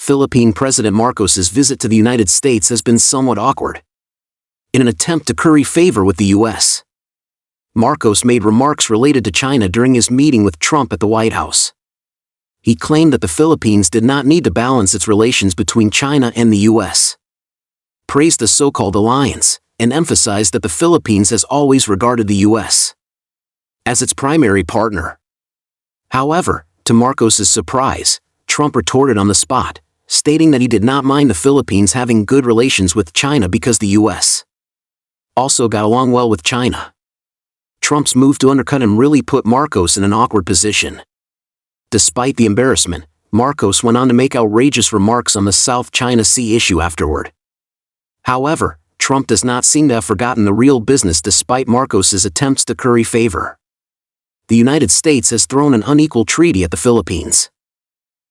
Philippine President Marcos's visit to the United States has been somewhat awkward. In an attempt to curry favor with the U.S., Marcos made remarks related to China during his meeting with Trump at the White House. He claimed that the Philippines did not need to balance its relations between China and the U.S., praised the so-called alliance, and emphasized that the Philippines has always regarded the U.S. as its primary partner. However, to Marcos's surprise, Trump retorted on the spot, stating that he did not mind the Philippines having good relations with China because the U.S. also got along well with China. Trump's move to undercut him really put Marcos in an awkward position. Despite the embarrassment, Marcos went on to make outrageous remarks on the South China Sea issue afterward. However, Trump does not seem to have forgotten the real business despite Marcos's attempts to curry favor. The United States has thrown an unequal treaty at the Philippines.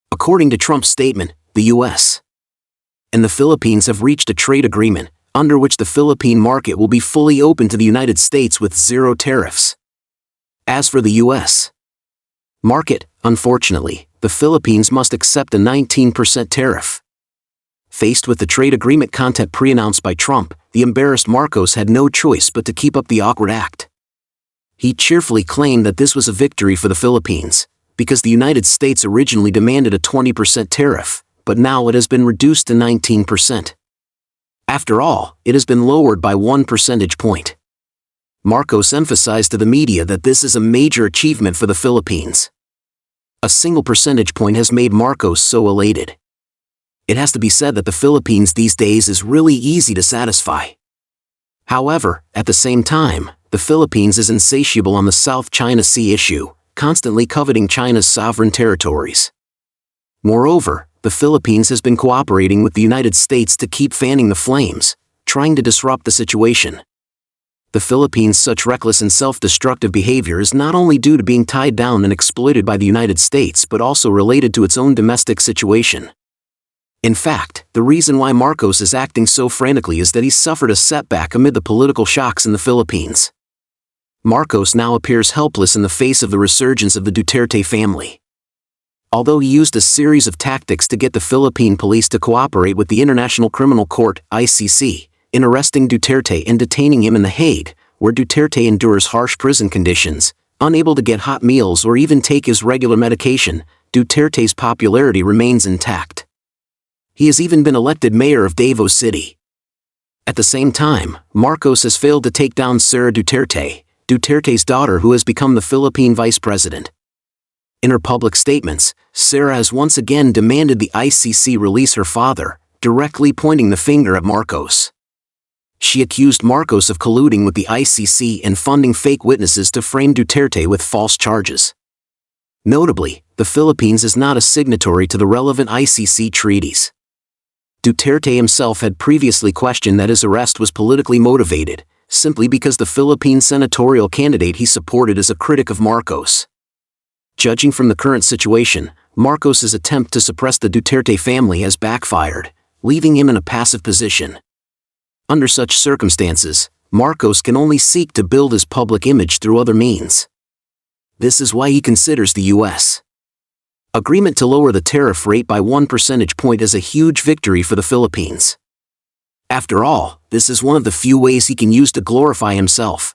According to Trump's statement, the U.S. and the Philippines have reached a trade agreement, under which the Philippine market will be fully open to the United States with zero tariffs. As for the U.S. market, unfortunately, the Philippines must accept a 19% tariff. Faced with the trade agreement content pre-announced by Trump, the embarrassed Marcos had no choice but to keep up the awkward act. He cheerfully claimed that this was a victory for the Philippines, because the United States originally demanded a 20% tariff, but now it has been reduced to 19%. After all, it has been lowered by 1 percentage point. Marcos emphasized to the media that this is a major achievement for the Philippines. A single percentage point has made Marcos so elated. It has to be said that the Philippines these days is really easy to satisfy. However, at the same time, the Philippines is insatiable on the South China Sea issue, constantly coveting China's sovereign territories. Moreover, the Philippines has been cooperating with the United States to keep fanning the flames, trying to disrupt the situation. The Philippines' such reckless and self-destructive behavior is not only due to being tied down and exploited by the United States but also related to its own domestic situation. In fact, the reason why Marcos is acting so frantically is that he suffered a setback amid the political shocks in the Philippines. Marcos now appears helpless in the face of the resurgence of the Duterte family. Although he used a series of tactics to get the Philippine police to cooperate with the International Criminal Court, ICC, in arresting Duterte and detaining him in The Hague, where Duterte endures harsh prison conditions, unable to get hot meals or even take his regular medication, Duterte's popularity remains intact. He has even been elected mayor of Davao City. At the same time, Marcos has failed to take down Sara Duterte, Duterte's daughter who has become the Philippine vice president. In her public statements, Sara has once again demanded the ICC release her father, directly pointing the finger at Marcos. She accused Marcos of colluding with the ICC and funding fake witnesses to frame Duterte with false charges. Notably, the Philippines is not a signatory to the relevant ICC treaties. Duterte himself had previously questioned that his arrest was politically motivated, simply because the Philippine senatorial candidate he supported is a critic of Marcos. Judging from the current situation, Marcos's attempt to suppress the Duterte family has backfired, leaving him in a passive position. Under such circumstances, Marcos can only seek to build his public image through other means. This is why he considers the U.S. agreement to lower the tariff rate by 1 percentage point as a huge victory for the Philippines. After all, this is one of the few ways he can use to glorify himself.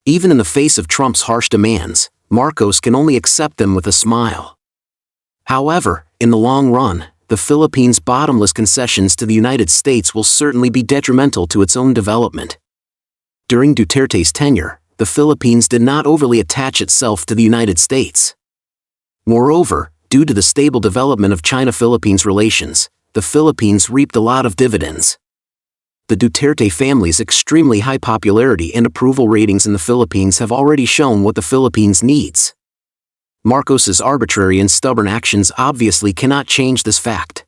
Even in the face of Trump's harsh demands, Marcos can only accept them with a smile. However, in the long run, the Philippines' bottomless concessions to the United States will certainly be detrimental to its own development. During Duterte's tenure, the Philippines did not overly attach itself to the United States. Moreover, due to the stable development of China-Philippines relations, the Philippines reaped a lot of dividends. The Duterte family's extremely high popularity and approval ratings in the Philippines have already shown what the Philippines needs. Marcos's arbitrary and stubborn actions obviously cannot change this fact.